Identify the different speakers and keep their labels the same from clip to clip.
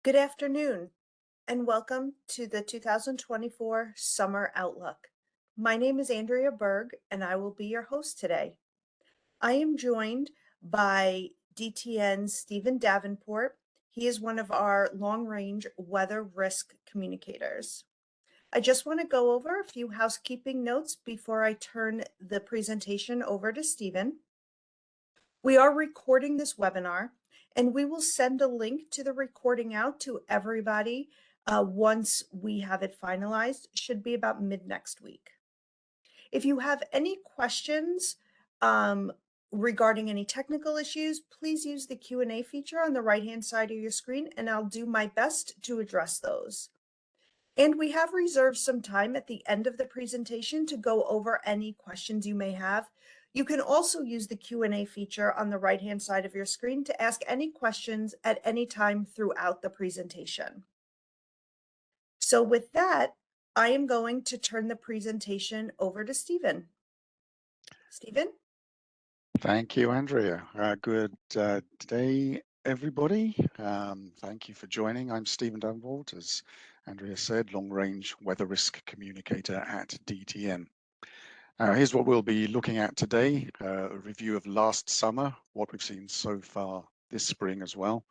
Speaker 1: Good afternoon, and welcome to the 2024 Summer Outlook. My name is Andrea Berg, and I will be your host today. I am joined by DTN's Stephen Davenport. He is one of our long-range weather risk communicators. I just want to go over a few housekeeping notes before I turn the presentation over to Stephen. We are recording this webinar, and we will send a link to the recording out to everybody once we have it finalized. Should be about mid next week. If you have any questions regarding any technical issues, please use the Q&A feature on the right-hand side of your screen, and I'll do my best to address those. And we have reserved some time at the end of the presentation to go over any questions you may have. You can also use the Q&A feature on the right-hand side of your screen to ask any questions at any time throughout the presentation. So with that, I am going to turn the presentation over to Stephen. Stephen?
Speaker 2: Thank you, Andrea. Good day, everybody. Thank you for joining. I'm Stephen Davenport, as Andrea said, long-range weather risk communicator at DTN. Here's what we'll be looking at today, a review of last summer, what we've seen so far this spring as well,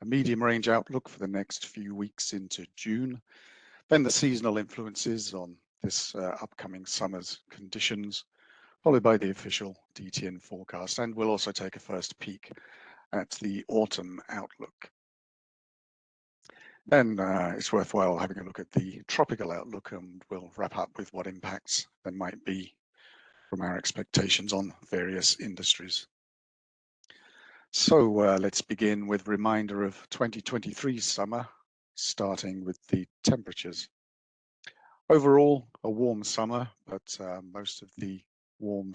Speaker 2: a medium range outlook for the next few weeks into June, then the seasonal influences on this upcoming summer's conditions, followed by the official DTN forecast, and we'll also take a first peek at the autumn outlook. Then it's worthwhile having a look at the tropical outlook, and we'll wrap up with what impacts there might be from our expectations on various industries. So let's begin with a reminder of 2023 summer, starting with the temperatures. Overall, a warm summer, but most of the warm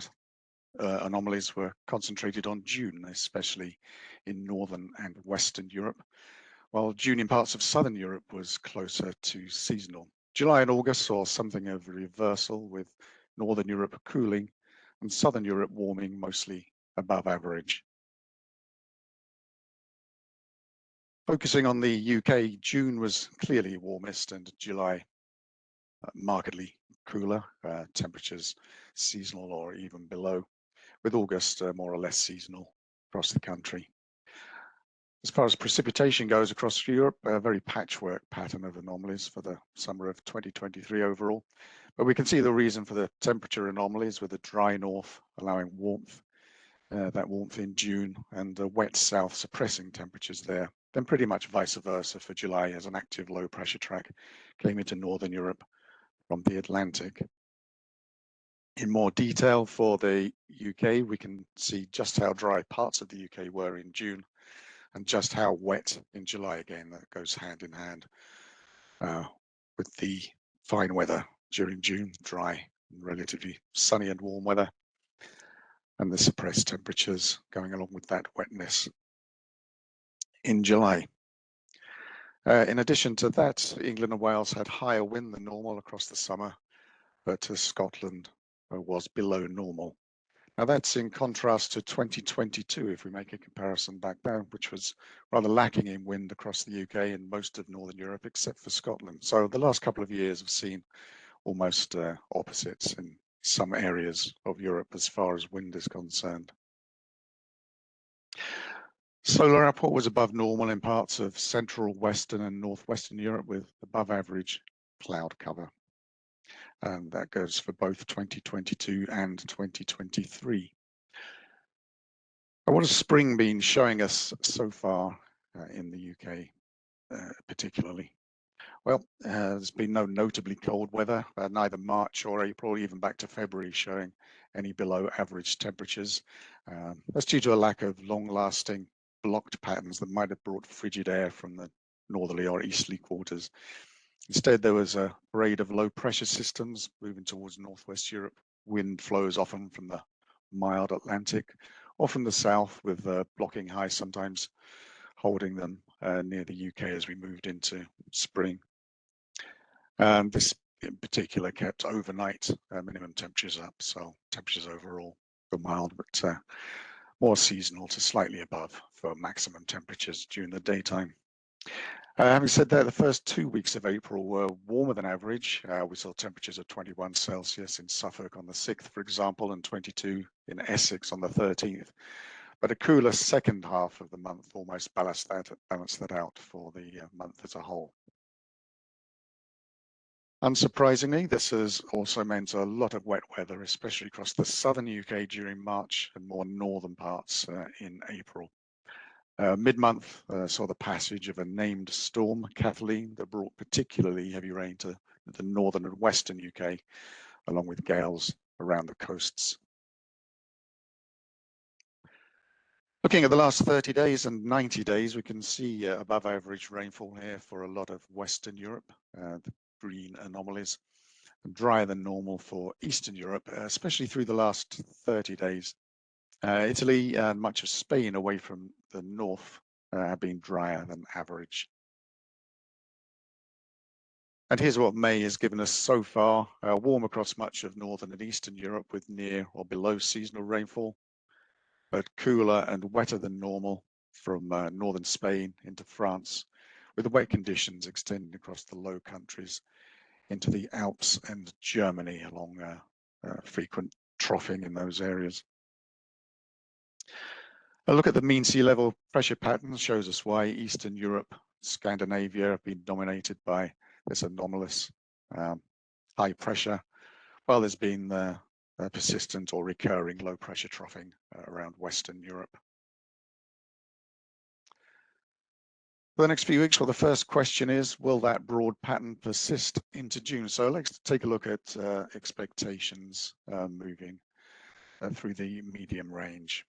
Speaker 2: anomalies were concentrated on June, especially in Northern and Western Europe, while June in parts of Southern Europe was closer to seasonal. July and August saw something of a reversal, with Northern Europe cooling and Southern Europe warming mostly above average. Focusing on the UK, June was clearly warmest and July markedly cooler, temperatures seasonal or even below, with August more or less seasonal across the country. As far as precipitation goes across Europe, a very patchwork pattern of anomalies for the summer of 2023 overall. But we can see the reason for the temperature anomalies, with a dry north allowing warmth, that warmth in June, and a wet south suppressing temperatures there. Then pretty much vice versa for July, as an active low pressure track came into Northern Europe from the Atlantic. In more detail for the UK, we can see just how dry parts of the UK were in June, and just how wet in July. Again, that goes hand in hand with the fine weather during June, dry and relatively sunny and warm weather, and the suppressed temperatures going along with that wetness in July. In addition to that, England and Wales had higher wind than normal across the summer, but Scotland was below normal. Now that's in contrast to 2022, if we make a comparison back there, which was rather lacking in wind across the UK and most of Northern Europe, except for Scotland. So the last couple of years have seen almost opposites in some areas of Europe as far as wind is concerned. Solar output was above normal in parts of Central, Western and Northwestern Europe, with above average cloud cover. And that goes for both 2022 and 2023. What has spring been showing us so far in the UK particularly? Well, there's been no notably cold weather, neither March or April, even back to February, showing any below average temperatures. That's due to a lack of long-lasting blocked patterns that might have brought frigid air from the northerly or easterly quarters. Instead, there was a parade of low pressure systems moving towards Northwest Europe. Wind flows often from the mild Atlantic or from the south, with blocking high sometimes holding them near the UK as we moved into spring. This in particular kept overnight minimum temperatures up, so temperatures overall were mild, but more seasonal to slightly above for maximum temperatures during the daytime. Having said that, the first 2 weeks of April were warmer than average. We saw temperatures of 21 Celsius in Suffolk on the 6th, for example, and 22 in Essex on the 13th. But a cooler second half of the month almost balanced that out for the month as a whole. Unsurprisingly, this has also meant a lot of wet weather, especially across the southern UK during March and more northern parts in April. Mid-month saw the passage of a named storm, Kathleen, that brought particularly heavy rain to the northern and western UK, along with gales around the coasts. Looking at the last 30 days and 90 days, we can see above average rainfall here for a lot of Western Europe, the green anomalies, and drier than normal for Eastern Europe, especially through the last 30 days. Italy and much of Spain away from the north have been drier than average. And here's what May has given us so far. Warm across much of northern and eastern Europe with near or below seasonal rainfall, but cooler and wetter than normal from northern Spain into France, with the wet conditions extending across the Low Countries into the Alps and Germany, along frequent troughing in those areas. A look at the mean sea level pressure pattern shows us why Eastern Europe, Scandinavia have been dominated by this anomalous high pressure, while there's been persistent or recurring low pressure troughing around Western Europe. For the next few weeks, well, the first question is, will that broad pattern persist into June? So let's take a look at expectations moving through the medium range.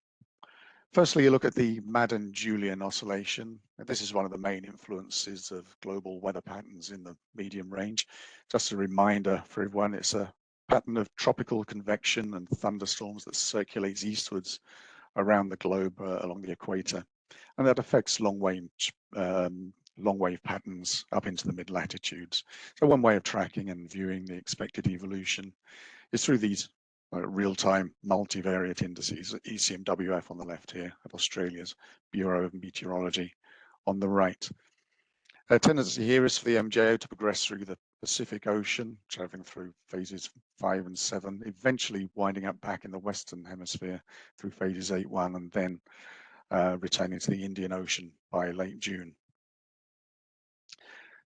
Speaker 2: Firstly, you look at the Madden-Julian oscillation. This is one of the main influences of global weather patterns in the medium range. Just a reminder for everyone, it's a pattern of tropical convection and thunderstorms that circulates eastwards around the globe along the equator, and that affects long wave patterns up into the mid-latitudes. So one way of tracking and viewing the expected evolution is through these real-time multivariate indices, ECMWF on the left here, of Australia's Bureau of Meteorology on the right. A tendency here is for the MJO to progress through the Pacific Ocean, traveling through phases 5 and 7, eventually winding up back in the Western Hemisphere through phases 8-1, and then returning to the Indian Ocean by late June.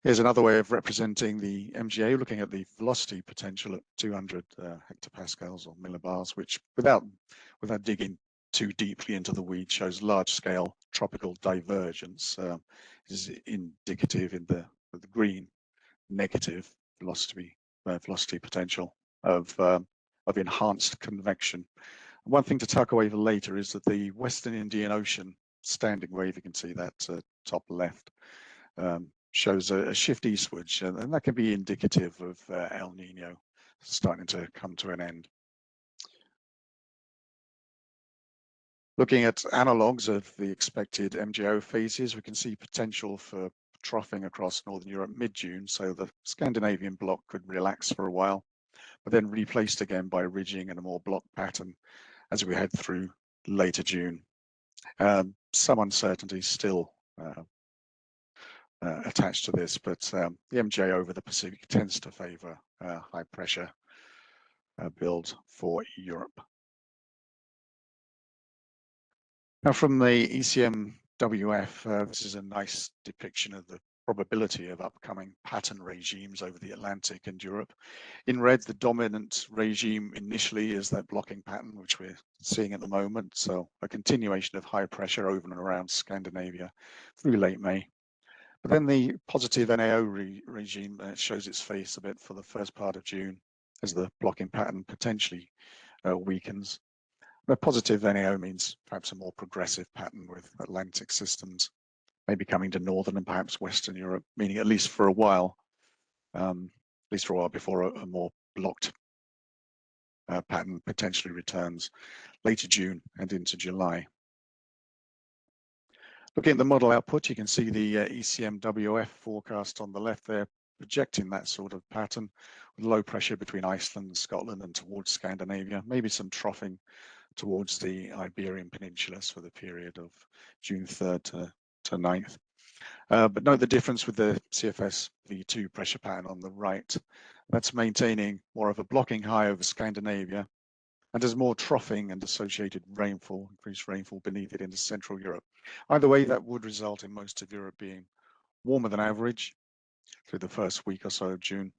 Speaker 2: Here's another way of representing the MGA, looking at the velocity potential at 200 hectopascals or millibars, which without digging too deeply into the weeds, shows large-scale tropical divergence. Is indicative in the green negative velocity potential of enhanced convection. And one thing to tuck away for later is that the Western Indian Ocean standing wave, you can see that top left, shows a shift eastwards, and that can be indicative of El Nino starting to come to an end. Looking at analogues of the expected MJO phases, we can see potential for troughing across Northern Europe mid-June, so the Scandinavian block could relax for a while, but then replaced again by ridging and a more block pattern as we head through later June. Some uncertainty still attached to this, but the MJ over the Pacific tends to favor high pressure build for Europe. Now from the ECMWF, this is a nice depiction of the probability of upcoming pattern regimes over the Atlantic and Europe. In red, the dominant regime initially is that blocking pattern, which we're seeing at the moment. So a continuation of high pressure over and around Scandinavia through late May. But then the positive NAO regime shows its face a bit for the first part of June as the blocking pattern potentially weakens. The positive NAO means perhaps a more progressive pattern with Atlantic systems, maybe coming to Northern and perhaps Western Europe, meaning at least for a while, before a more blocked pattern potentially returns later June and into July. Looking at the model output, you can see the ECMWF forecast on the left there, projecting that sort of pattern with low pressure between Iceland and Scotland and towards Scandinavia, maybe some troughing towards the Iberian Peninsulas for the period of June 3rd to 9th. But note the difference with the CFS V2 pressure pattern on the right. That's maintaining more of a blocking high over Scandinavia, and there's more troughing and associated rainfall, increased rainfall beneath it into Central Europe. Either way, that would result in most of Europe being warmer than average through the first week or so of June,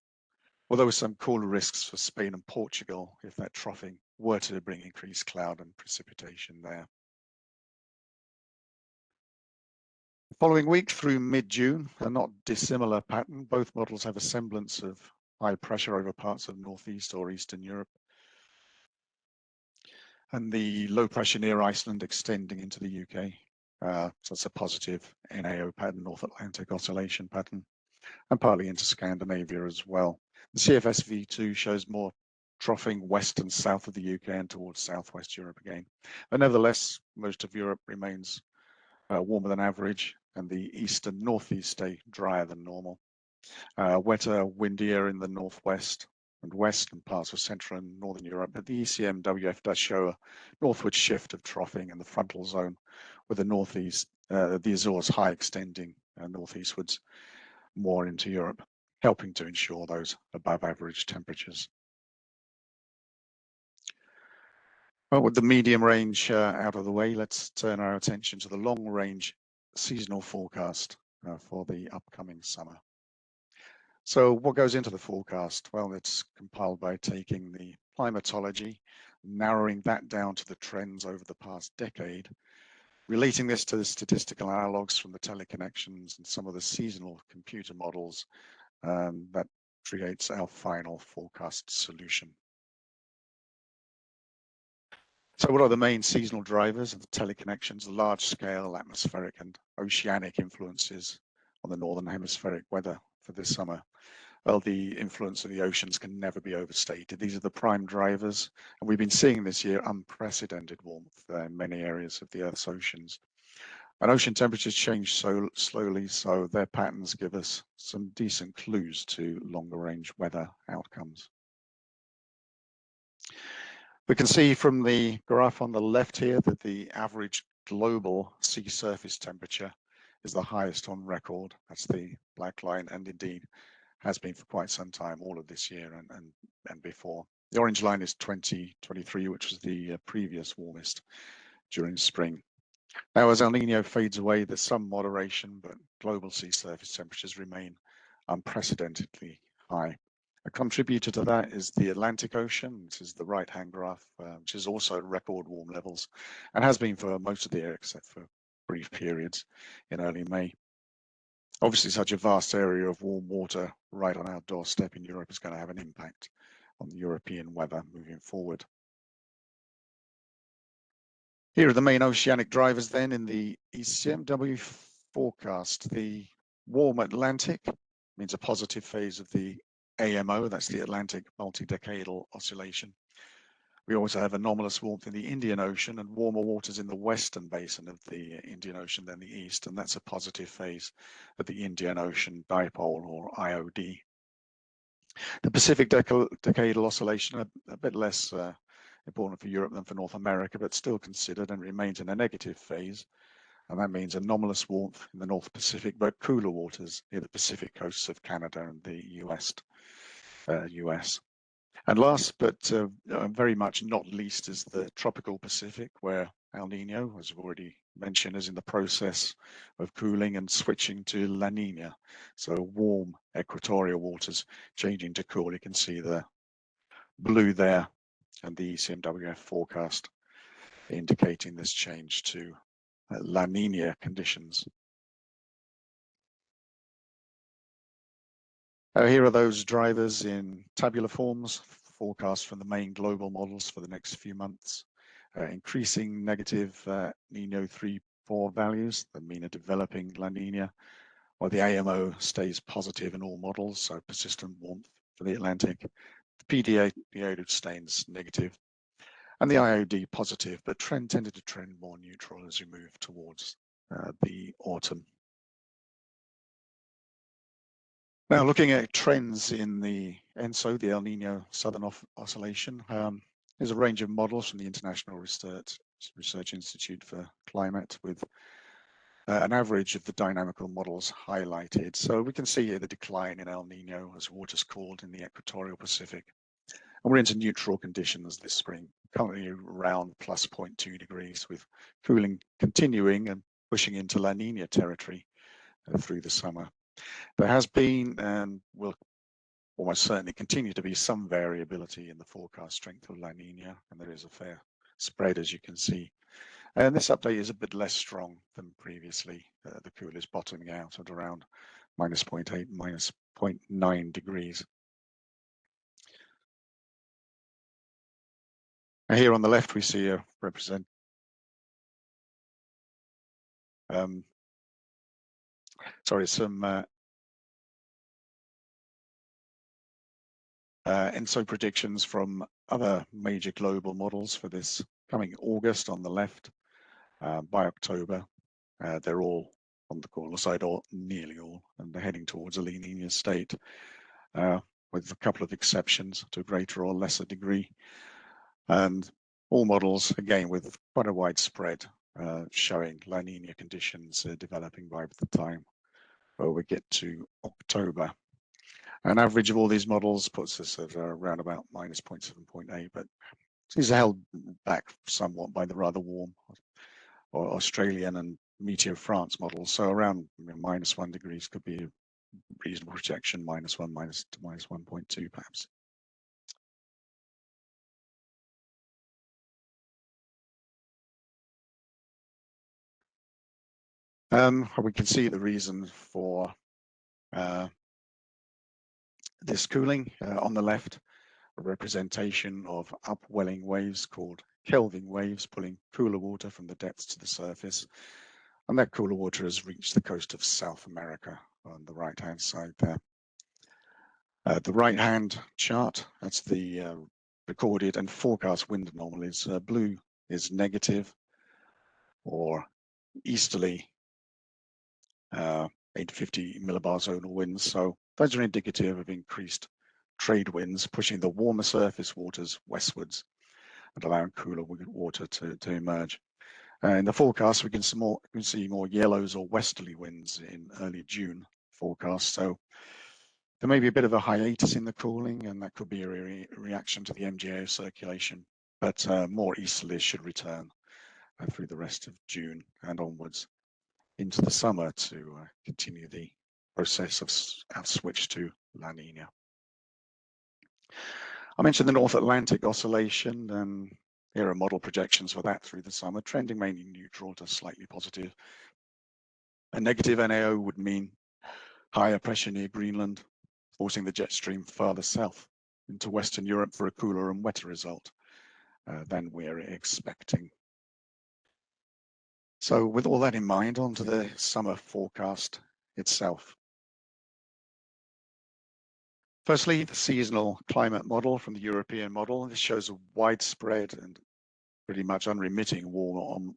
Speaker 2: although with some cooler risks for Spain and Portugal if that troughing were to bring increased cloud and precipitation there. The following week through mid-June, a not dissimilar pattern. Both models have a semblance of high pressure over parts of northeast or eastern Europe, and the low pressure near Iceland extending into the UK. So it's a positive NAO pattern, North Atlantic oscillation pattern, and partly into Scandinavia as well. The CFS V2 shows more troughing west and south of the UK and towards southwest Europe again. But nevertheless, most of Europe remains warmer than average, and the east and northeast stay drier than normal. Wetter, windier in the northwest and west and parts of Central and Northern Europe. But the ECM WF does show a northward shift of troughing in the frontal zone, with the northeast, the Azores high extending northeastwards more into Europe, helping to ensure those above average temperatures. Well, with the medium range out of the way, let's turn our attention to the long range seasonal forecast for the upcoming summer. So what goes into the forecast? Well, it's compiled by taking the climatology, narrowing that down to the trends over the past decade, relating this to the statistical analogues from the teleconnections and some of the seasonal computer models that creates our final forecast solution. So what are the main seasonal drivers of the teleconnections, large-scale atmospheric and oceanic influences on the northern hemispheric weather for this summer? Well, the influence of the oceans can never be overstated. These are the prime drivers, and we've been seeing this year unprecedented warmth in many areas of the Earth's oceans. And ocean temperatures change so slowly, so their patterns give us some decent clues to longer range weather outcomes. We can see from the graph on the left here that the average global sea surface temperature is the highest on record. That's the black line, and indeed has been for quite some time, all of this year and before. The orange line is 2023, which was the previous warmest during spring. Now, as El Nino fades away, there's some moderation, but global sea surface temperatures remain unprecedentedly high. A contributor to that is the Atlantic Ocean. This is the right-hand graph, which is also at record warm levels and has been for most of the year, except for brief periods in early May. Obviously, such a vast area of warm water right on our doorstep in Europe is going to have an impact on the European weather moving forward. Here are the main oceanic drivers then in the ECMW forecast. The warm Atlantic means a positive phase of the AMO, that's the Atlantic multi-decadal oscillation. We also have anomalous warmth in the Indian Ocean and warmer waters in the western basin of the Indian Ocean than the east, and that's a positive phase of the Indian Ocean dipole, or IOD. The Pacific decadal oscillation, a bit less important for Europe than for North America, but still considered, and remains in a negative phase. And that means anomalous warmth in the North Pacific, but cooler waters near the Pacific coasts of Canada and the US. And last, but very much not least, is the tropical Pacific, where El Nino, as we've already mentioned, is in the process of cooling and switching to La Nina. So warm equatorial waters changing to cool. You can see the blue there and the ECMWF forecast indicating this change to La Nina conditions. Here are those drivers in tabular forms, forecast from the main global models for the next few months. Increasing negative Nino 3-4 values that mean a developing La Nina, while the AMO stays positive in all models, so persistent warmth for the Atlantic. The PDA stays negative, and the IOD positive, but tended to trend more neutral as we move towards the autumn. Now, looking at trends in the ENSO, the El Nino Southern Oscillation, there's a range of models from the International Research Institute for Climate with an average of the dynamical models highlighted. So we can see here the decline in El Nino, as water's cooled in the equatorial Pacific. And we're into neutral conditions this spring, currently around plus 0.2 degrees, with cooling continuing and pushing into La Nina territory through the summer. There has been and will almost certainly continue to be some variability in the forecast strength of La Nina, and there is a fair spread, as you can see. And this update is a bit less strong than previously. The cool is bottoming out at around minus 0.8, minus 0.9 degrees. Now here on the left, we see a some ENSO predictions from other major global models for this coming August on the left. By October, they're all on the cooler side, or nearly all, and they're heading towards a La Nina state, with a couple of exceptions to a greater or lesser degree. And all models, again, with quite a wide spread, showing La Nina conditions developing by the time where we get to October. An average of all these models puts us at around about minus 0.7, 0.8, but these are held back somewhat by the rather warm or Australian and Meteo France models. So around minus 1 degrees could be a reasonable projection, minus 1, minus 1.2 perhaps. We can see the reason for this cooling on the left, a representation of upwelling waves called Kelvin waves pulling cooler water from the depths to the surface. And that cooler water has reached the coast of South America on the right-hand side there. The right-hand chart, that's the recorded and forecast wind anomalies. Blue is negative or easterly 850 millibar zonal winds. So those are indicative of increased trade winds pushing the warmer surface waters westwards and allowing cooler water to emerge. In the forecast, we can see more yellows or westerly winds in early June forecast. So there may be a bit of a hiatus in the cooling, and that could be a reaction to the MJO circulation, but more easterlies should return through the rest of June and onwards into the summer to continue the process of switch to La Nina. I mentioned the North Atlantic oscillation, and here are model projections for that through the summer, trending mainly neutral to slightly positive. A negative NAO would mean higher pressure near Greenland, forcing the jet stream farther south into Western Europe for a cooler and wetter result than we're expecting. So with all that in mind, on to the summer forecast itself. Firstly, the seasonal climate model from the European model. This shows a widespread and pretty much unremitting warm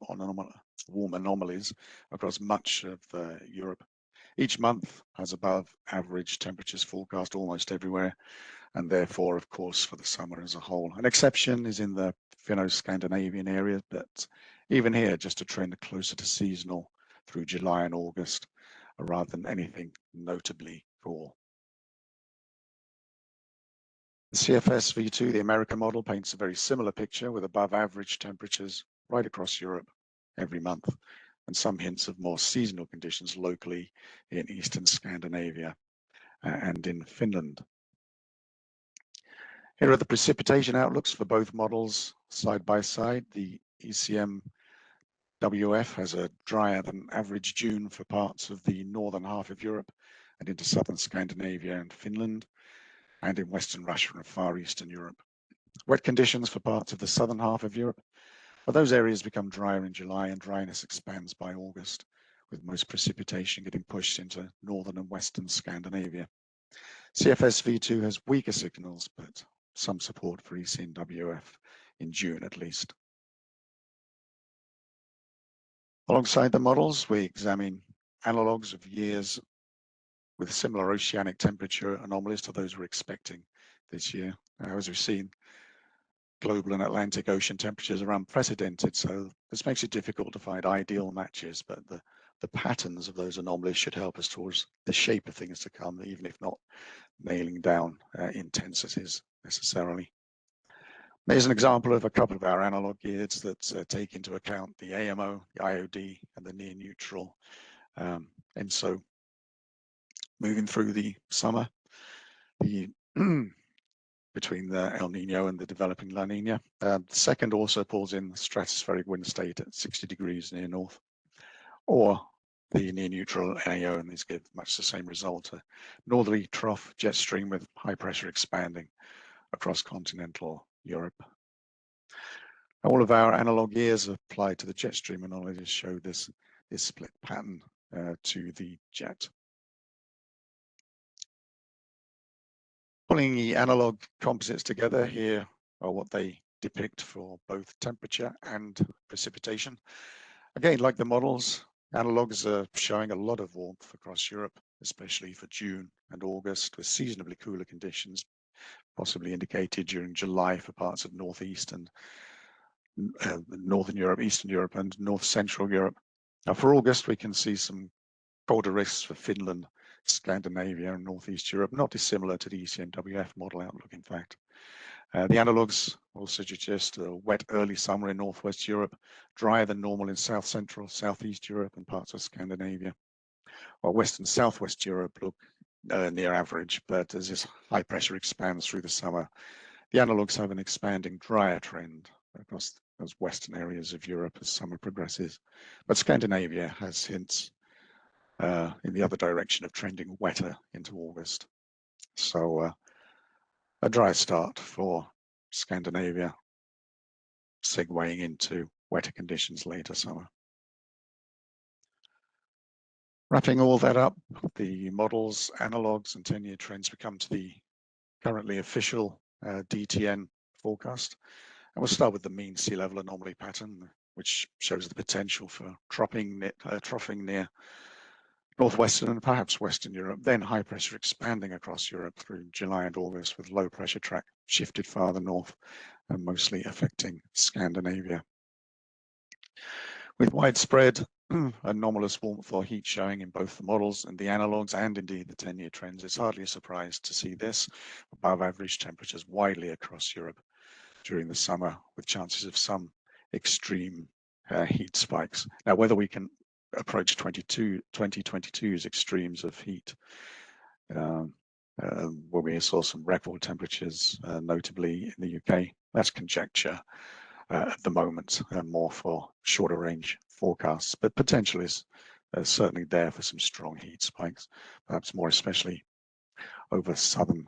Speaker 2: anomalies across much of Europe. Each month has above average temperatures forecast almost everywhere, and therefore, of course, for the summer as a whole. An exception is in the Finno-Scandinavian area, but even here, just a trend closer to seasonal through July and August, rather than anything notably cool. The CFS V2, the American model, paints a very similar picture with above average temperatures right across Europe every month, and some hints of more seasonal conditions locally in Eastern Scandinavia and in Finland. Here are the precipitation outlooks for both models side by side. The ECM WF has a drier than average June for parts of the northern half of Europe and into southern Scandinavia and Finland, and in Western Russia and Far Eastern Europe. Wet conditions for parts of the southern half of Europe, but those areas become drier in July and dryness expands by August, with most precipitation getting pushed into northern and western Scandinavia. CFS V2 has weaker signals, but some support for ECNWF in June at least. Alongside the models, we examine analogues of years with similar oceanic temperature anomalies to those we're expecting this year. As we've seen, global and Atlantic ocean temperatures are unprecedented, so this makes it difficult to find ideal matches, but the the patterns of those anomalies should help us towards the shape of things to come, even if not nailing down intensities necessarily. Here's an example of a couple of our analog gears that take into account the AMO, the IOD, and the near neutral. And so moving through the summer, the between the El Nino and the developing La Nina. The second also pulls in the stratospheric wind state at 60 degrees near north, or the near neutral AO, and these give much the same result. A northerly trough jet stream with high pressure expanding across continental Europe. All of our analog gears applied to the jet stream analogues show this split pattern to the jet. Pulling the analog composites together, here are what they depict for both temperature and precipitation. Again, like the models, analogues are showing a lot of warmth across Europe, especially for June and August, with seasonably cooler conditions, possibly indicated during July for parts of Northeast and Northern Europe, Eastern Europe, and North Central Europe. Now, for August, we can see some colder risks for Finland, Scandinavia, and Northeast Europe, not dissimilar to the ECMWF model outlook, in fact. The analogues also suggest a wet early summer in Northwest Europe, drier than normal in South Central, Southeast Europe, and parts of Scandinavia. While West and Southwest Europe look near average, but as this high pressure expands through the summer, the analogues have an expanding drier trend across those western areas of Europe as summer progresses. But Scandinavia has hints in the other direction of trending wetter into August. So a dry start for Scandinavia, segueing into wetter conditions later summer. Wrapping all that up, the models, analogues, and 10-year trends become to the currently official DTN forecast. And we'll start with the mean sea level anomaly pattern, which shows the potential for troughing near northwestern and perhaps western Europe, then high pressure expanding across Europe through July and August, with low pressure track shifted farther north and mostly affecting Scandinavia. With widespread anomalous warmth or heat showing in both the models and the analogues, and indeed the 10-year trends, it's hardly a surprise to see this above average temperatures widely across Europe during the summer, with chances of some extreme heat spikes. Now, whether we can approach 2022's extremes of heat, where we saw some record temperatures, notably in the UK, that's conjecture at the moment, more for shorter range forecasts, but potential is certainly there for some strong heat spikes, perhaps more especially over southern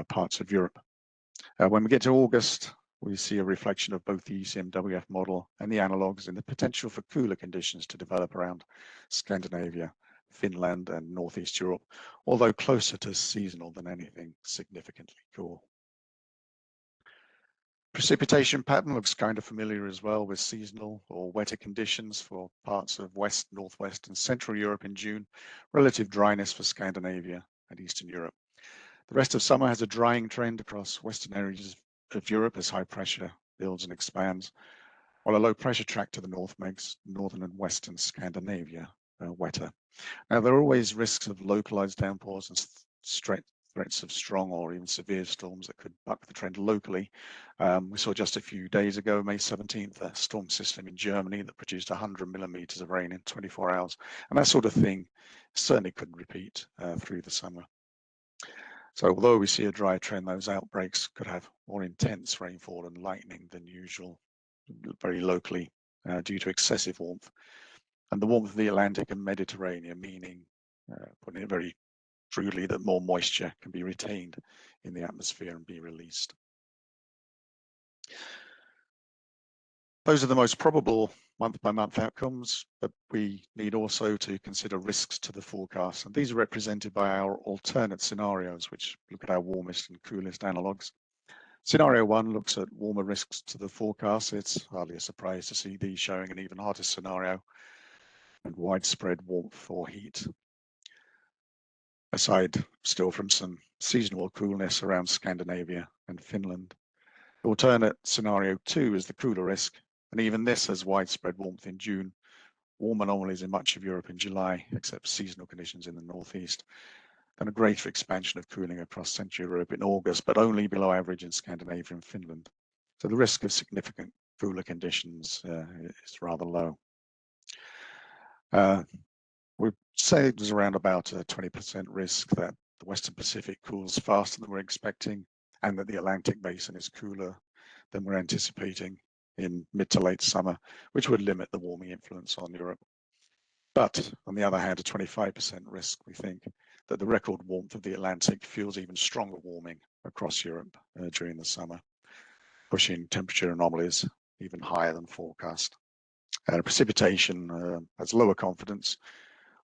Speaker 2: parts of Europe. When we get to August, we see a reflection of both the ECMWF model and the analogues in the potential for cooler conditions to develop around Scandinavia, Finland, and Northeast Europe, although closer to seasonal than anything significantly cool. Precipitation pattern looks kind of familiar as well, with seasonal or wetter conditions for parts of West, Northwest, and Central Europe in June, relative dryness for Scandinavia and Eastern Europe. The rest of summer has a drying trend across western areas of Europe as high pressure builds and expands, while a low pressure track to the north makes northern and western Scandinavia wetter. Now, there are always risks of localized downpours and threats of strong or even severe storms that could buck the trend locally. We saw just a few days ago, May 17th, a storm system in Germany that produced 100 millimeters of rain in 24 hours. And that sort of thing certainly could repeat through the summer. So although we see a dry trend, those outbreaks could have more intense rainfall and lightning than usual, very locally, due to excessive warmth. And the warmth of the Atlantic and Mediterranean, meaning, putting it very crudely, that more moisture can be retained in the atmosphere and be released. Those are the most probable month-by-month outcomes, but we need also to consider risks to the forecast. And these are represented by our alternate scenarios, which look at our warmest and coolest analogues. Scenario 1 looks at warmer risks to the forecast. It's hardly a surprise to see these showing an even hotter scenario and widespread warmth or heat. Aside still from some seasonal coolness around Scandinavia and Finland. The alternate scenario 2 is the cooler risk, and even this has widespread warmth in June, warm anomalies in much of Europe in July, except seasonal conditions in the northeast, and a greater expansion of cooling across Central Europe in August, but only below average in Scandinavia and Finland. So the risk of significant cooler conditions is rather low. We say there's around about a 20% risk that the Western Pacific cools faster than we're expecting, and that the Atlantic basin is cooler than we're anticipating in mid to late summer, which would limit the warming influence on Europe. But on the other hand, a 25% risk, we think, that the record warmth of the Atlantic fuels even stronger warming across Europe during the summer, pushing temperature anomalies even higher than forecast. Precipitation has lower confidence,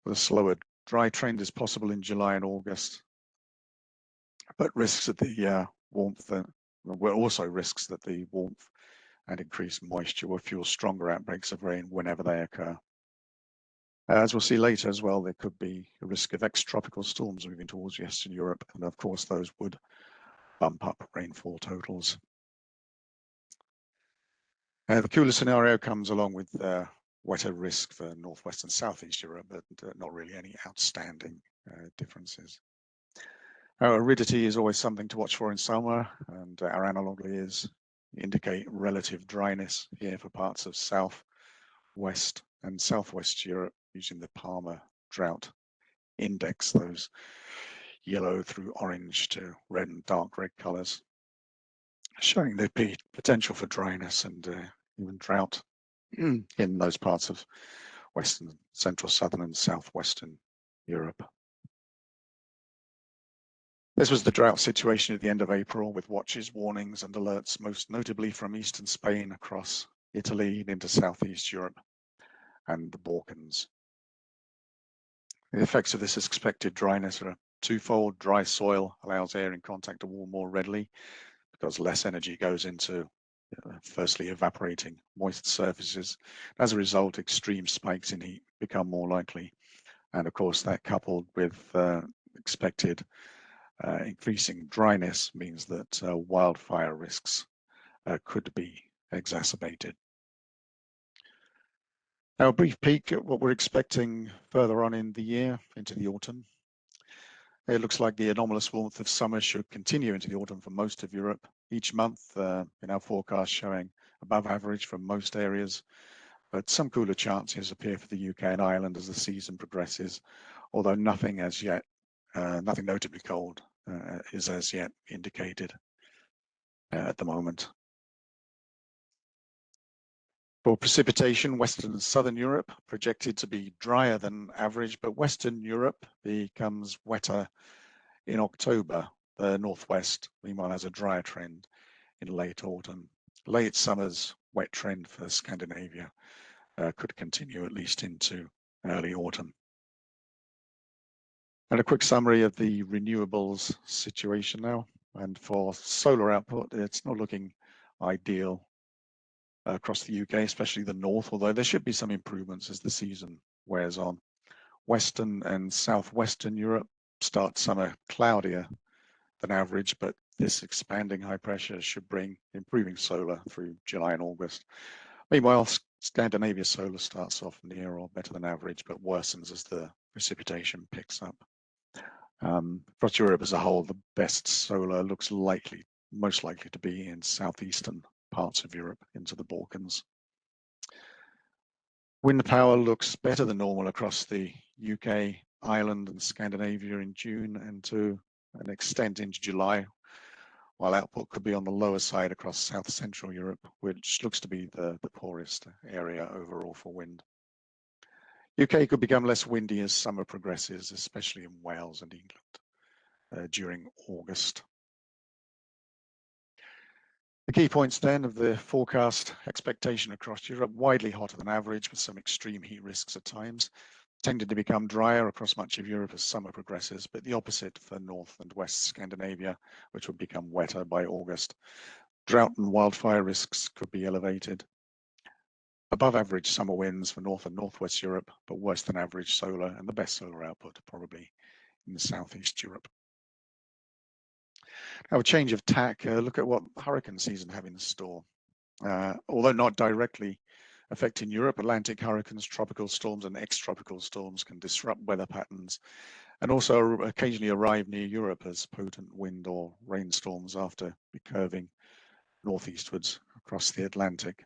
Speaker 2: with a slower dry trend is possible in July and August, but risks that the warmth, were also risks that the warmth and increased moisture will fuel stronger outbreaks of rain whenever they occur. As we'll see later as well, there could be a risk of ex-tropical storms moving towards Western Europe, and of course those would bump up rainfall totals. The cooler scenario comes along with wetter risk for northwest and southeast Europe, but not really any outstanding differences. Aridity is always something to watch for in summer, and our analog layers indicate relative dryness here for parts of south, west, and southwest Europe using the Palmer drought index, those yellow through orange to red and dark red colors, showing the potential for dryness and even drought in those parts of western, central, southern, and southwestern Europe. This was the drought situation at the end of April, with watches, warnings, and alerts, most notably from eastern Spain across Italy and into southeast Europe and the Balkans. The effects of this expected dryness are twofold. Dry soil allows air in contact to warm more readily because less energy goes into firstly evaporating moist surfaces. As a result, extreme spikes in heat become more likely. And of course, that coupled with expected increasing dryness means that wildfire risks could be exacerbated. Now, a brief peek at what we're expecting further on in the year, into the autumn. It looks like the anomalous warmth of summer should continue into the autumn for most of Europe. Each month in our forecast showing above average for most areas, but some cooler chances appear for the UK and Ireland as the season progresses, although nothing as yet, nothing notably cold is as yet indicated at the moment. For precipitation, Western and Southern Europe projected to be drier than average, but Western Europe becomes wetter in October. The Northwest, meanwhile, has a drier trend in late autumn. Late summer's wet trend for Scandinavia could continue at least into early autumn. And a quick summary of the renewables situation now. And for solar output, it's not looking ideal across the UK, especially the north, although there should be some improvements as the season wears on. Western and southwestern Europe start summer cloudier than average, but this expanding high pressure should bring improving solar through July and August. Meanwhile, Scandinavia solar starts off near or better than average, but worsens as the precipitation picks up. Across Europe as a whole, the best solar looks most likely to be in southeastern parts of Europe into the Balkans. Wind power looks better than normal across the UK, Ireland, and Scandinavia in June, and to an extent into July, while output could be on the lower side across South Central Europe, which looks to be the poorest area overall for wind. UK could become less windy as summer progresses, especially in Wales and England during August. The key points then of the forecast expectation across Europe: widely hotter than average with some extreme heat risks at times, tended to become drier across much of Europe as summer progresses, but the opposite for North and West Scandinavia, which would become wetter by August. Drought and wildfire risks could be elevated. Above average summer winds for North and Northwest Europe, but worse than average solar, and the best solar output probably in Southeast Europe. Now, a change of tack, look at what hurricane season have in store. Although not directly Affecting Europe, Atlantic hurricanes, tropical storms, and ex-tropical storms can disrupt weather patterns and also occasionally arrive near Europe as potent wind or rainstorms after curving northeastwards across the Atlantic.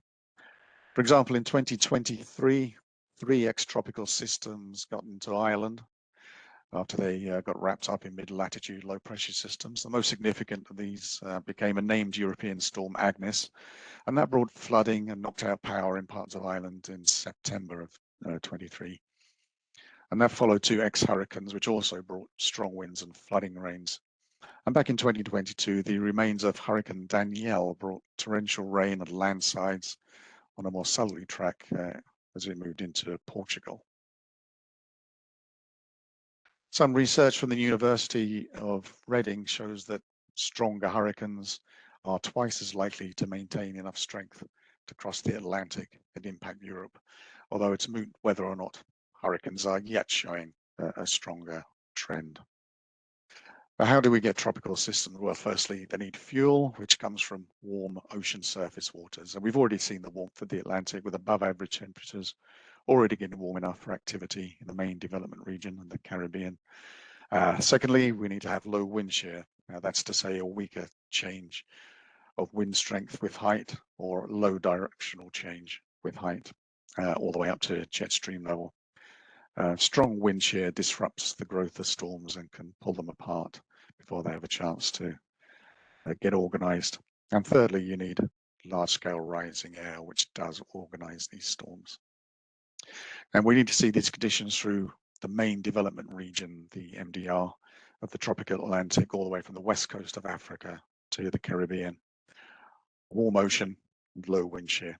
Speaker 2: For example, in 2023, 3 ex-tropical systems got into Ireland after they got wrapped up in mid-latitude low-pressure systems. The most significant of these became a named European storm, Agnes, and that brought flooding and knocked out power in parts of Ireland in September of 23. And that followed 2 ex-hurricanes, which also brought strong winds and flooding rains. And back in 2022, the remains of Hurricane Danielle brought torrential rain and landslides on a more southerly track as it moved into Portugal. Some research from the University of Reading shows that stronger hurricanes are twice as likely to maintain enough strength to cross the Atlantic and impact Europe, although it's moot whether or not hurricanes are yet showing a stronger trend. But how do we get tropical systems? Well, firstly, they need fuel, which comes from warm ocean surface waters. And we've already seen the warmth of the Atlantic with above average temperatures already getting warm enough for activity in the main development region and the Caribbean. Secondly, we need to have low wind shear. That's to say a weaker change of wind strength with height or low directional change with height, all the way up to jet stream level. Strong wind shear disrupts the growth of storms and can pull them apart before they have a chance to get organized. And thirdly, you need large-scale rising air, which does organize these storms. And we need to see these conditions through the main development region, the MDR, of the tropical Atlantic, all the way from the west coast of Africa to the Caribbean. Warm ocean, low wind shear.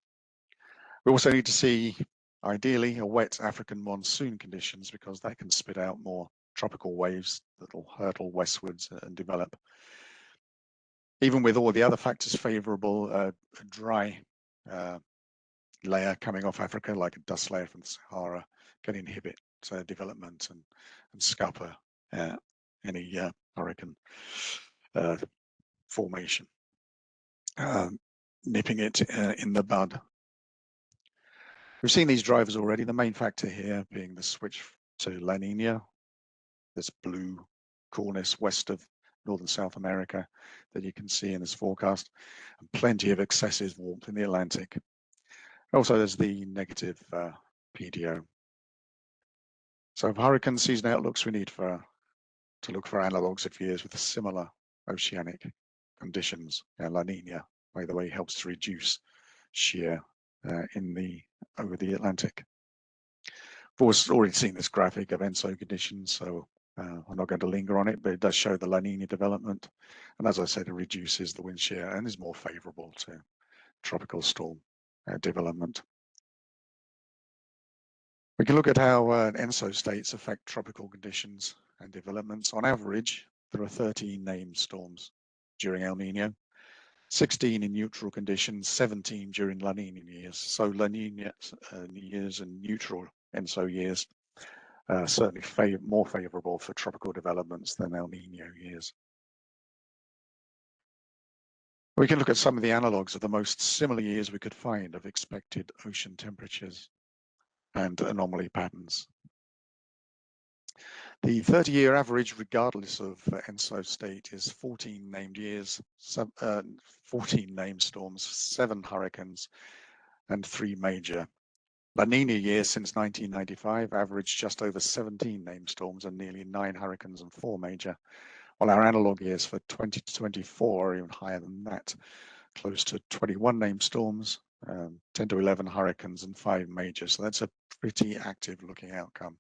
Speaker 2: We also need to see, ideally, a wet African monsoon conditions, because that can spit out more tropical waves that will hurtle westwards and develop. Even with all the other factors favorable, a dry layer coming off Africa, like a dust layer from the Sahara, can inhibit development and scupper any hurricane formation, nipping it in the bud. We've seen these drivers already, the main factor here being the switch to La Nina, this blue coolness west of Northern South America that you can see in this forecast, and plenty of excessive warmth in the Atlantic. Also, there's the negative PDO. So for hurricane season outlooks, we need to look for analogues of years with similar oceanic conditions. La Nina, by the way, helps to reduce shear over the Atlantic. We've already seen this graphic of ENSO conditions, so I'm not going to linger on it, but it does show the La Nina development. And as I said, it reduces the wind shear and is more favorable to tropical storm development. We can look at how ENSO states affect tropical conditions and developments. On average, there are 13 named storms during El Nino, 16 in neutral conditions, 17 during La Nina years. So La Nina years and neutral ENSO years certainly more favorable for tropical developments than El Nino years. We can look at some of the analogues of the most similar years we could find of expected ocean temperatures and anomaly patterns. The 30-year average, regardless of ENSO state, is 14 named years, 14 named storms, 7 hurricanes, and 3 major. La Nina years since 1995 averaged just over 17 named storms and nearly 9 hurricanes and 4 major, while our analog years for 20 to 24 are even higher than that, close to 21 named storms, 10 to 11 hurricanes and 5 major. So that's a pretty active looking outcome.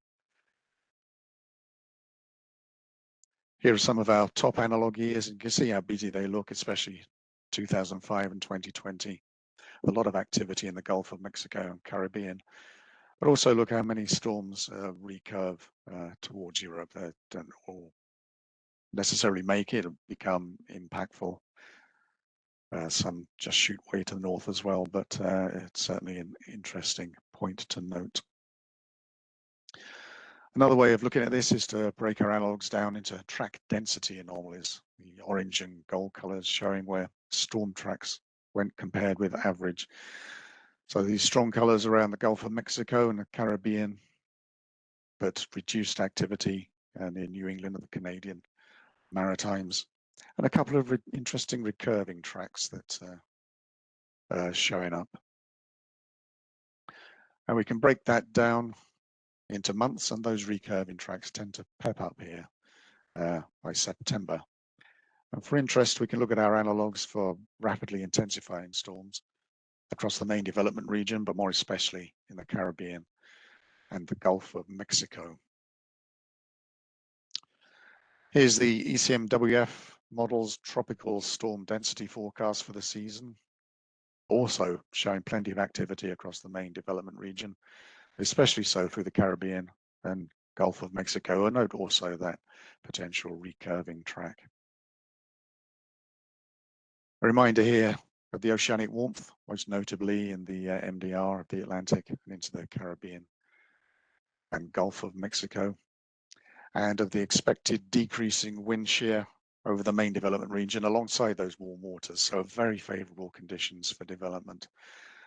Speaker 2: Here are some of our top analog years, and you can see how busy they look, especially 2005 and 2020. A lot of activity in the Gulf of Mexico and Caribbean, but also look how many storms recurve towards Europe that don't all necessarily make it or become impactful. Some just shoot way to the north as well, but it's certainly an interesting point to note. Another way of looking at this is to break our analogues down into track density anomalies, the orange and gold colors showing where storm tracks went compared with average. So these strong colors around the Gulf of Mexico and the Caribbean, but reduced activity near New England and the Canadian Maritimes, and a couple of interesting recurving tracks that are showing up. And we can break that down into months, and those recurving tracks tend to pep up here by September. And for interest, we can look at our analogues for rapidly intensifying storms across the main development region, but more especially in the Caribbean and the Gulf of Mexico. Here's the ECMWF model's tropical storm density forecast for the season, also showing plenty of activity across the main development region, especially so through the Caribbean and Gulf of Mexico. And note also that potential recurving track. A reminder here of the oceanic warmth, most notably in the MDR of the Atlantic and into the Caribbean and Gulf of Mexico, and of the expected decreasing wind shear over the main development region alongside those warm waters. So very favorable conditions for development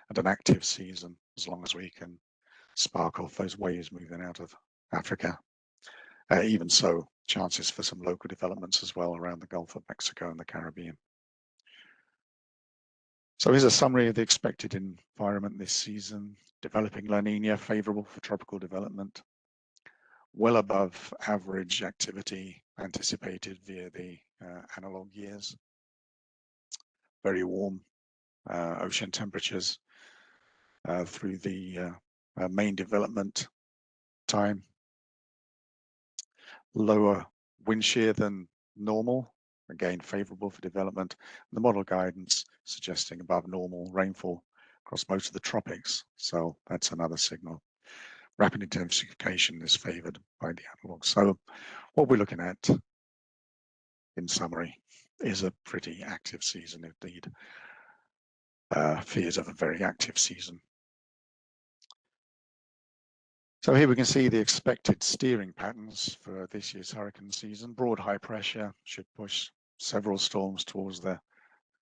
Speaker 2: and an active season, as long as we can spark off those waves moving out of Africa. Even so, chances for some local developments as well around the Gulf of Mexico and the Caribbean. So here's a summary of the expected environment this season. Developing La Nina, favorable for tropical development. Well above average activity anticipated via the analog years. Very warm ocean temperatures through the main development time. Lower wind shear than normal, again favorable for development. The model guidance suggesting above normal rainfall across most of the tropics, so that's another signal. Rapid intensification is favored by the analogue. So what we're looking at, in summary, is a pretty active season indeed. Fears of a very active season. So here we can see the expected steering patterns for this year's hurricane season. Broad high pressure should push several storms towards the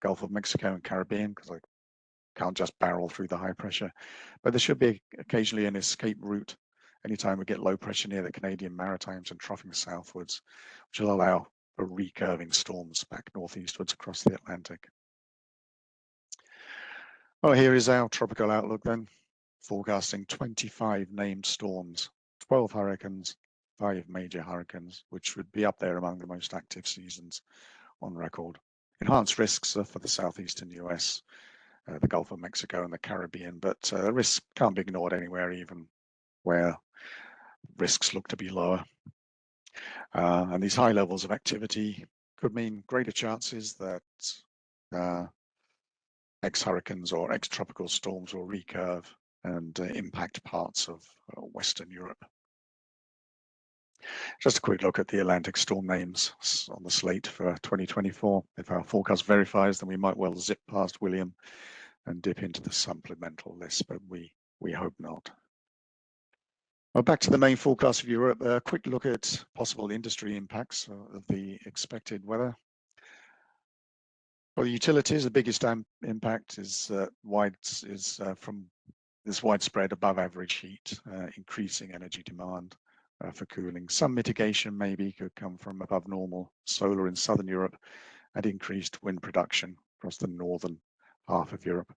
Speaker 2: Gulf of Mexico and Caribbean, because I can't just barrel through the high pressure. But there should be occasionally an escape route anytime we get low pressure near the Canadian Maritimes and troughing southwards, which will allow for recurving storms back northeastwards across the Atlantic. Well, here is our tropical outlook then, forecasting 25 named storms, 12 hurricanes, 5 major hurricanes, which would be up there among the most active seasons on record. Enhanced risks for the southeastern US, the Gulf of Mexico and the Caribbean, but risks can't be ignored anywhere, even where risks look to be lower. And these high levels of activity could mean greater chances that ex-hurricanes or ex-tropical storms will recurve and impact parts of Western Europe. Just a quick look at the Atlantic storm names on the slate for 2024. If our forecast verifies, then we might well zip past William and dip into the supplemental list, but we hope not. Well, back to the main forecast of Europe, a quick look at possible industry impacts of the expected weather. For the utilities, the biggest impact is from this widespread above average heat, increasing energy demand for cooling. Some mitigation maybe could come from above normal solar in southern Europe and increased wind production across the northern half of Europe.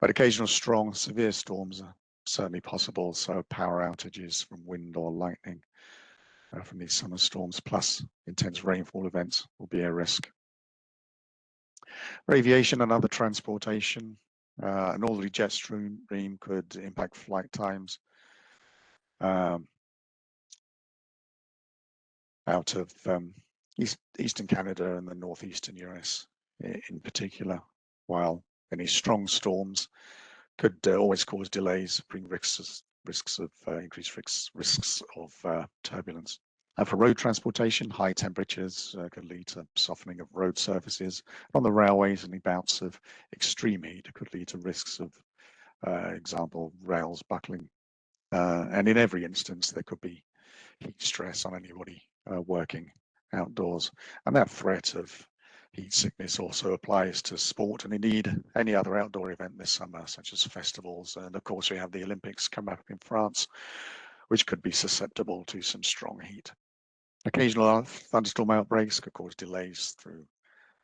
Speaker 2: But occasional strong, severe storms are certainly possible, so power outages from wind or lightning from these summer storms, plus intense rainfall events, will be a risk. For aviation and other transportation, a northerly jet stream could impact flight times out of eastern Canada and the northeastern US in particular, while any strong storms could always cause delays, bring risks of increased risks of turbulence. For road transportation, high temperatures could lead to softening of road surfaces. On the railways, any bouts of extreme heat could lead to risks of, example, rails buckling. And in every instance, there could be heat stress on anybody working outdoors. And that threat of Heat sickness also applies to sport and indeed any other outdoor event this summer, such as festivals. And of course, we have the Olympics coming up in France, which could be susceptible to some strong heat. Occasional thunderstorm outbreaks could cause delays through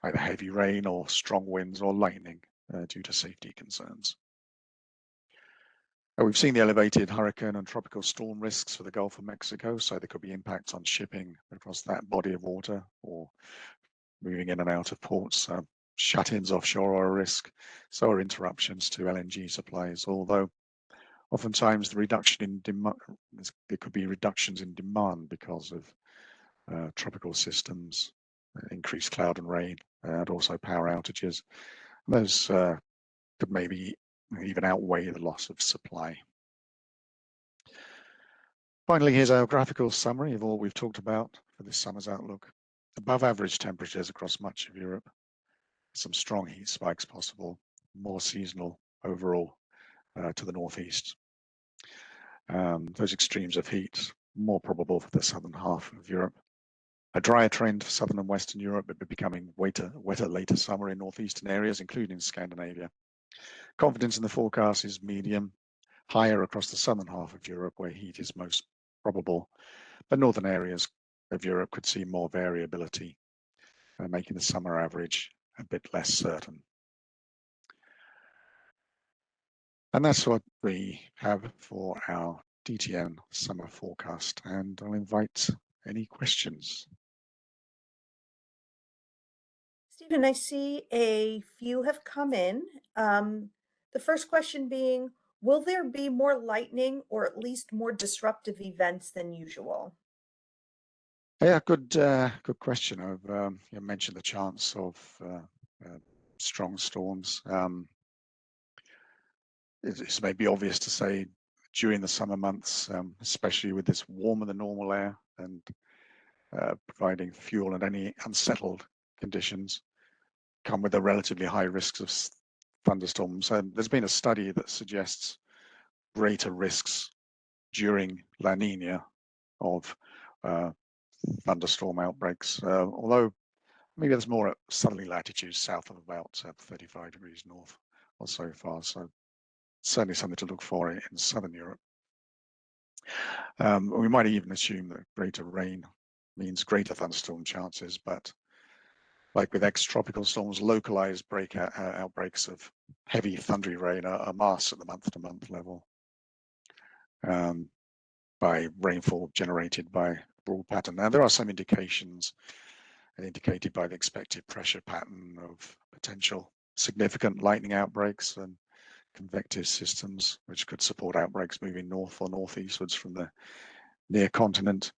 Speaker 2: either heavy rain or strong winds or lightning due to safety concerns. We've seen the elevated hurricane and tropical storm risks for the Gulf of Mexico, so there could be impacts on shipping across that body of water or moving in and out of ports. Shut-ins offshore are a risk, so are interruptions to LNG supplies, although oftentimes the reduction in demand, there could be reductions in demand because of tropical systems, increased cloud and rain, and also power outages. Those could maybe even outweigh the loss of supply. Finally, here's our graphical summary of all we've talked about for this summer's outlook. Above average temperatures across much of Europe, some strong heat spikes possible, more seasonal overall to the northeast. Those extremes of heat more probable for the southern half of Europe. A drier trend for southern and western Europe, but becoming wetter later summer in northeastern areas, including Scandinavia. Confidence in the forecast is medium, higher across the southern half of Europe where heat is most probable, but northern areas of Europe could see more variability, making the summer average a bit less certain. And that's what we have for our DTN summer forecast, and I'll invite any questions.
Speaker 1: Stephen, I see a few have come in. The first question being, will there be more lightning or at least more disruptive events than usual?
Speaker 2: Yeah, good question. I've you mentioned the chance of strong storms. It's maybe obvious to say during the summer months, especially with this warmer than normal air and providing fuel and any unsettled conditions, come with a relatively high risks of thunderstorms. And there's been a study that suggests greater risks during La Nina of thunderstorm outbreaks, although maybe there's more at southerly latitudes south of about 35 degrees north or so far. So certainly something to look for in southern Europe. We might even assume that greater rain means greater thunderstorm chances, but like with ex-tropical storms, localized outbreaks of heavy thundery rain are masked at the month-to-month level by rainfall generated by broad pattern. Now, there are some indications indicated by the expected pressure pattern of potential significant lightning outbreaks and convective systems, which could support outbreaks moving north or northeastwards from the near continent.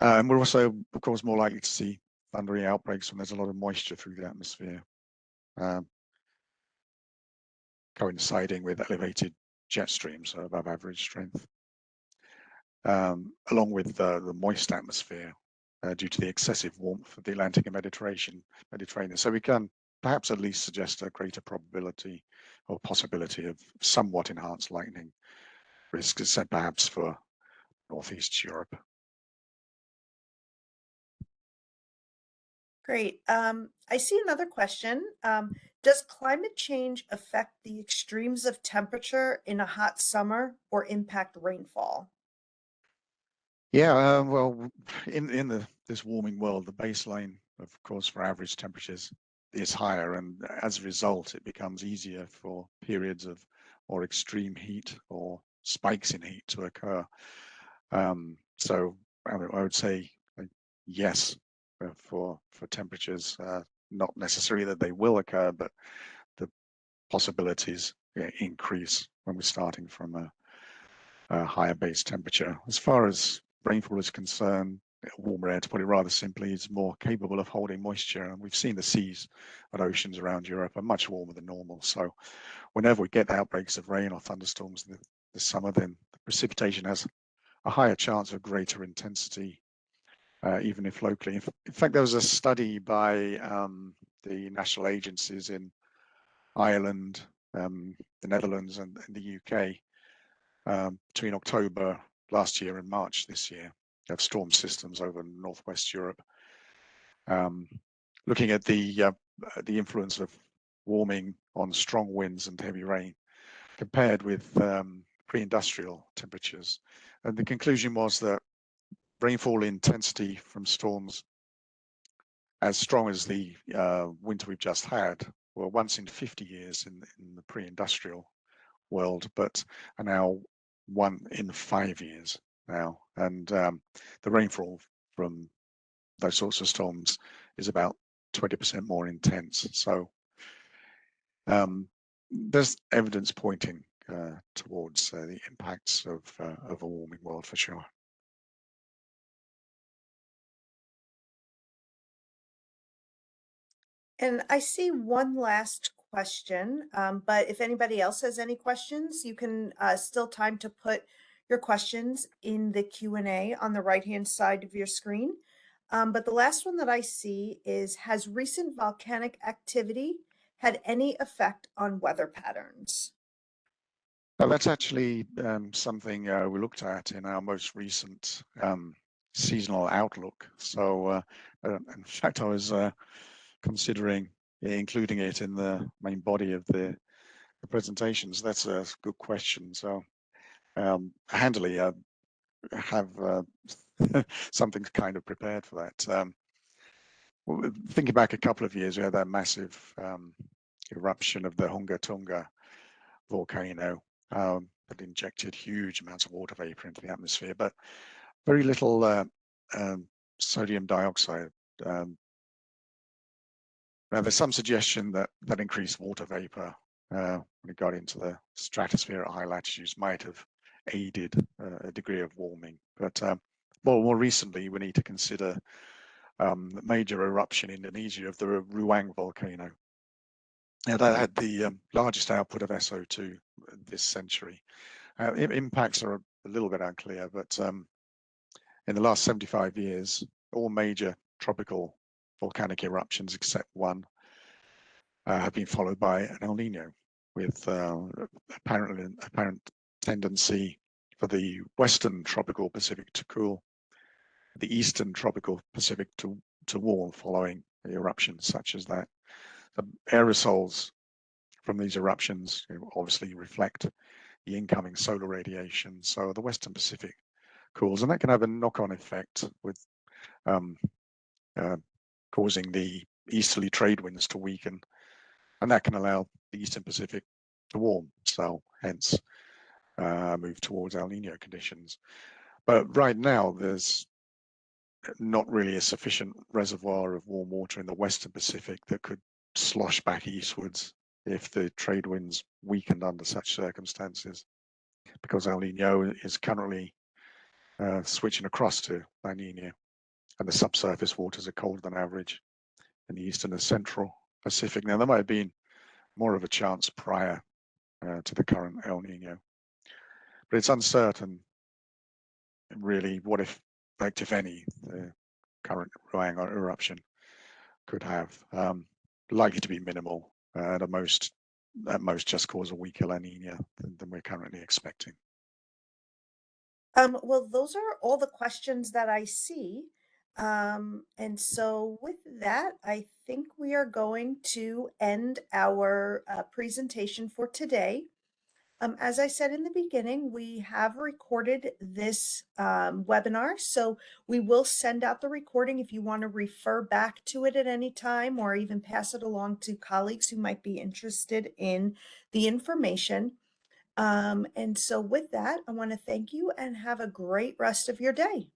Speaker 2: And we're also, of course, more likely to see thundery outbreaks when there's a lot of moisture through the atmosphere, coinciding with elevated jet streams above average strength, along with the moist atmosphere due to the excessive warmth of the Atlantic and Mediterranean. So we can perhaps at least suggest a greater probability or possibility of somewhat enhanced lightning risk, except perhaps for Northeast Europe.
Speaker 1: Great. I see another question. Does climate change affect the extremes of temperature in a hot summer or impact rainfall?
Speaker 2: Yeah, well, in this warming world, the baseline, of course, for average temperatures is higher, and as a result, it becomes easier for periods of more extreme heat or spikes in heat to occur. So I would say yes for temperatures, not necessarily that they will occur, but the possibilities increase when we're starting from a higher base temperature. As far as rainfall is concerned, warmer air, to put it rather simply, is more capable of holding moisture, and we've seen the seas and oceans around Europe are much warmer than normal. So whenever we get outbreaks of rain or thunderstorms this summer, then the precipitation has a higher chance of greater intensity, even if locally. In fact, there was a study by the national agencies in Ireland, the Netherlands, and the UK between October last year and March this year of storm systems over Northwest Europe. looking at the influence of warming on strong winds and heavy rain compared with pre-industrial temperatures. And the conclusion was that rainfall intensity from storms as strong as the winter we've just had were once in 50 years in the pre-industrial world, but are now 1 in 5 years now. And the rainfall from those sorts of storms is about 20% more intense. So there's evidence pointing towards the impacts of a warming world for sure.
Speaker 1: And I see one last question, but if anybody else has any questions, you can still time to put your questions in the Q&A on the right-hand side of your screen. But the last one that I see is, has recent volcanic activity had any effect on weather patterns?
Speaker 2: Now, that's actually something we looked at in our most recent seasonal outlook. So in fact, I was considering including it in the main body of the presentations. That's a good question. So handily, I have something kind of prepared for that. Thinking back a couple of years, we had that massive eruption of the Hunga Tunga volcano that injected huge amounts of water vapor into the atmosphere, but very little sodium dioxide. Now, there's some suggestion that increased water vapor when it got into the stratosphere at high latitudes might have aided a degree of warming. But more recently, we need to consider the major eruption in Indonesia of the Ruang volcano. Now, that had the largest output of SO2 this century. Impacts are a little bit unclear, but in the last 75 years, all major tropical volcanic eruptions except one have been followed by an El Nino, with apparent tendency for the western tropical Pacific to cool, the eastern tropical Pacific to warm following eruptions such as that. The aerosols from these eruptions obviously reflect the incoming solar radiation, so the western Pacific cools, and that can have a knock-on effect with causing the easterly trade winds to weaken, and that can allow the eastern Pacific to warm, so hence move towards El Nino conditions. But right now, there's not really a sufficient reservoir of warm water in the western Pacific that could slosh back eastwards if the trade winds weakened under such circumstances, because El Nino is currently switching across to La Nina, and the subsurface waters are colder than average in the eastern and central Pacific. Now, there might have been more of a chance prior to the current El Nino, but it's uncertain really what effect, if any, the current Ruang eruption could have. Likely to be minimal, at most just cause a weaker La Nina than we're currently expecting.
Speaker 1: Well, those are all the questions that I see. And so with that, I think we are going to end our presentation for today. As I said in the beginning, we have recorded this webinar, so we will send out the recording if you want to refer back to it at any time, or even pass it along to colleagues who might be interested in the information. And so with that, I want to thank you and have a great rest of your day.